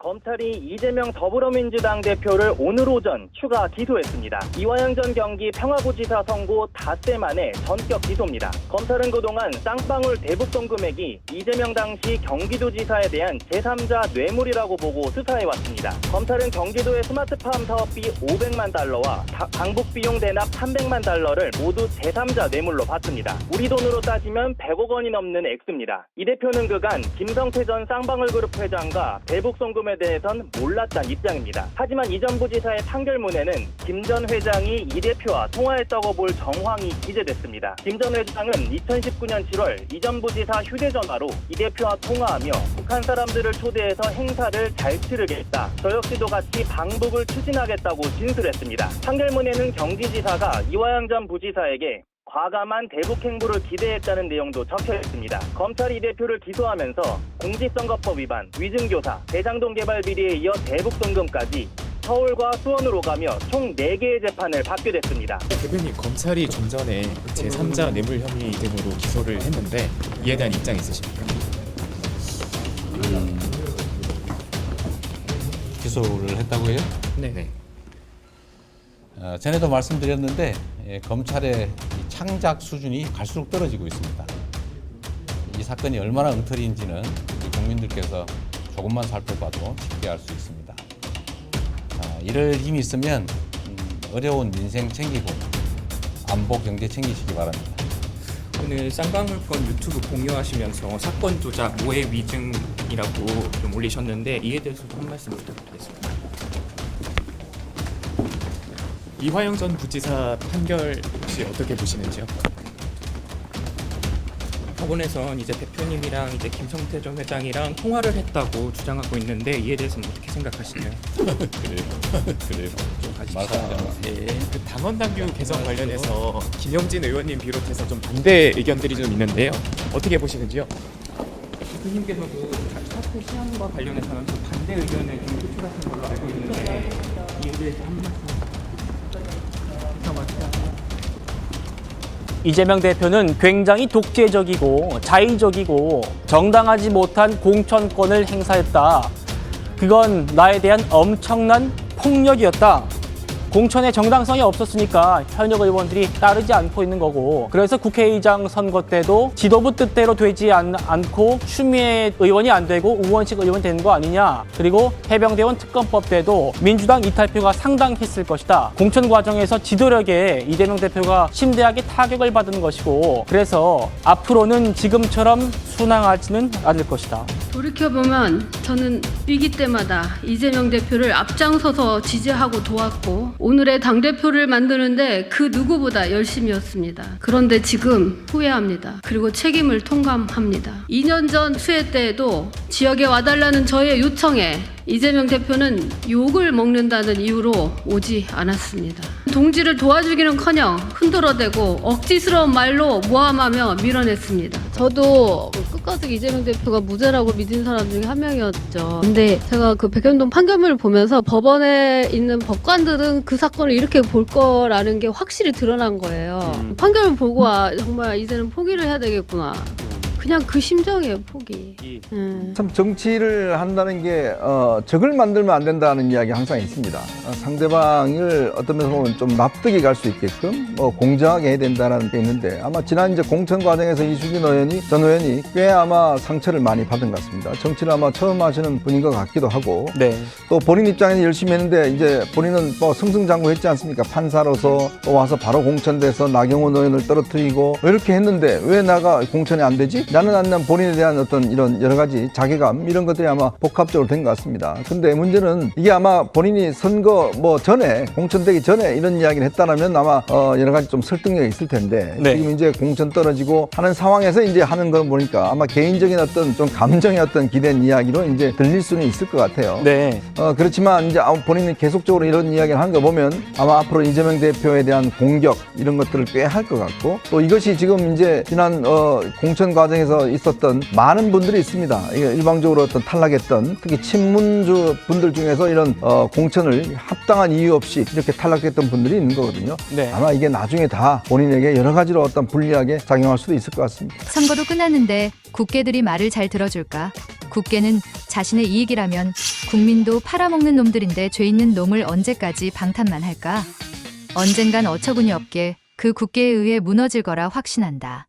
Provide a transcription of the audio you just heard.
검찰이 이재명 더불어민주당 대표를 오늘 오전 추가 기소했습니다. 이화영 전 경기 평화부지사 선고 닷새 만에 전격 기소입니다. 검찰은 그동안 쌍방울 대북송 금액이 이재명 당시 경기도지사에 대한 제3자 뇌물이라고 보고 수사해왔습니다. 검찰은 경기도의 스마트팜 사업비 500만 달러와 방북 비용 대납 300만 달러를 모두 제3자 뇌물로 봤습니다. 우리 돈으로 따지면 100억 원이 넘는 액수입니다. 이 대표는 그간 김성태 전 쌍방울그룹 회장과 대북송금에 대해선 몰랐다는 입장입니다. 하지만 이 전 부지사의 판결문에는 김 전 회장이 이 대표와 통화했다고 볼 정황이 기재됐습니다. 김 전 회장은 2019년 7월 이 전 부지사 휴대전화로 이 대표와 통화하며 북한 사람들을 초대해서 행사를 잘 치르겠다. 저 역시도 같이 방북을 추진하겠다고 진술했습니다. 판결문에는 경기지사가 이화영 전 부지사에게 과감한 대북 행보를 기대했다는 내용도 적혀 있습니다. 검찰이 이 대표를 기소하면서 공직선거법 위반, 위증교사, 대장동 개발 비리에 이어 대북송금까지 서울과 수원으로 가며 총 4개의 재판을 받게 됐습니다. 대표님, 검찰이 좀 전에 제3자 뇌물 혐의 등으로 기소를 했는데 이에 대한 입장 있으십니까? 기소를 했다고요? 네. 전에도 말씀드렸는데 검찰의 창작 수준이 갈수록 떨어지고 있습니다. 이 사건이 얼마나 엉터리인지는 국민들께서 조금만 살펴봐도 쉽게 알 수 있습니다. 이럴 힘이 있으면 어려운 민생 챙기고 안보 경제 챙기시기 바랍니다. 오늘 쌍방울권 유튜브 공유하시면서 사건 조작, 모해 위증이라고 좀 올리셨는데 이에 대해서도 한 말씀 부탁드리겠습니다. 이화영 전 부지사 판결 혹시 어떻게 보시는지요? 법원에선 이제 대표님이랑 이제 김성태 전 회장이랑 통화를 했다고 주장하고 있는데 이에 대해서는 어떻게 생각하시나요? 그래요. 좀 가십시오. 말씀하세요. 네. 그 당원 당규 개정 관련해서 김영진 의원님 비롯해서 좀 반대 의견들이 좀 있는데요. 어떻게 보시는지요? 대표님께서도 사태 시한과 관련해서는 좀 반대 의견을 좀 표출하신 걸로 알고 있는데 이에 대해서 한 말씀. 이재명 대표는 굉장히 독재적이고 자의적이고 정당하지 못한 공천권을 행사했다. 그건 나에 대한 엄청난 폭력이었다. 공천의 정당성이 없었으니까 현역 의원들이 따르지 않고 있는 거고, 그래서 국회의장 선거 때도 지도부 뜻대로 되지 않고 추미애 의원이 안 되고 우원식 의원이 되는 거 아니냐. 그리고 해병대원 특검법 때도 민주당 이탈표가 상당했을 것이다. 공천 과정에서 지도력에 이재명 대표가 심대하게 타격을 받은 것이고, 그래서 앞으로는 지금처럼 순항하지는 않을 것이다. 돌이켜보면 저는 위기 때마다 이재명 대표를 앞장서서 지지하고 도왔고 오늘의 당대표를 만드는데 그 누구보다 열심이었습니다. 그런데 지금 후회합니다. 그리고 책임을 통감합니다. 2년 전 수해 때에도 지역에 와달라는 저의 요청에 이재명 대표는 욕을 먹는다는 이유로 오지 않았습니다. 동지를 도와주기는커녕 흔들어대고 억지스러운 말로 모함하며 밀어냈습니다. 저도 끝까지 이재명 대표가 무죄라고 믿은 사람 중에 한 명이었죠. 근데 제가 그 백현동 판결문을 보면서 법원에 있는 법관들은 그 사건을 이렇게 볼 거라는 게 확실히 드러난 거예요. 판결문 보고 정말 이제는 포기를 해야 되겠구나. 그냥 그 심정이에요, 포기. 참 정치를 한다는 게 적을 만들면 안 된다는 이야기 항상 있습니다. 상대방을 어떤 면에서 보면 좀 납득이 갈 수 있게끔 공정하게 해야 된다는 게 있는데, 아마 지난 이제 공천 과정에서 이수진 전 의원이 꽤 아마 상처를 많이 받은 것 같습니다. 정치를 아마 처음 하시는 분인 것 같기도 하고, 네. 또 본인 입장에는 열심히 했는데 이제 본인은 뭐 승승장구했지 않습니까? 판사로서 또 와서 바로 공천돼서 나경원 의원을 떨어뜨리고 이렇게 했는데 왜 나가 공천이 안 되지? 나는 안 난 본인에 대한 어떤 이런 여러 가지 자괴감, 이런 것들이 아마 복합적으로 된 것 같습니다. 근데 문제는 이게 아마 본인이 선거 전에, 공천되기 전에 이런 이야기를 했다라면 아마 여러 가지 좀 설득력이 있을 텐데, 네. 지금 이제 공천 떨어지고 하는 상황에서 이제 하는 걸 보니까 아마 개인적인 어떤 좀 감정의 어떤 기댄 이야기로 이제 들릴 수는 있을 것 같아요. 네. 그렇지만 이제 본인이 계속적으로 이런 이야기를 하는 거 보면 아마 앞으로 이재명 대표에 대한 공격 이런 것들을 꽤 할 것 같고, 또 이것이 지금 이제 지난 공천 과정에서 있었던 많은 분들이 있습니다. 일방적으로 어떤 탈락했던, 특히 친문주 분들 중에서 이런 공천을 합당한 이유 없이 이렇게 탈락했던 분들이 있는 거거든요. 네. 아마 이게 나중에 다 본인에게 여러 가지로 어떤 불리하게 작용할 수도 있을 것 같습니다. 선거도 끝났는데 국회들이 말을 잘 들어줄까? 국회는 자신의 이익이라면 국민도 팔아먹는 놈들인데 죄 있는 놈을 언제까지 방탄만 할까? 언젠간 어처구니 없게 그 국계에 의해 무너질 거라 확신한다.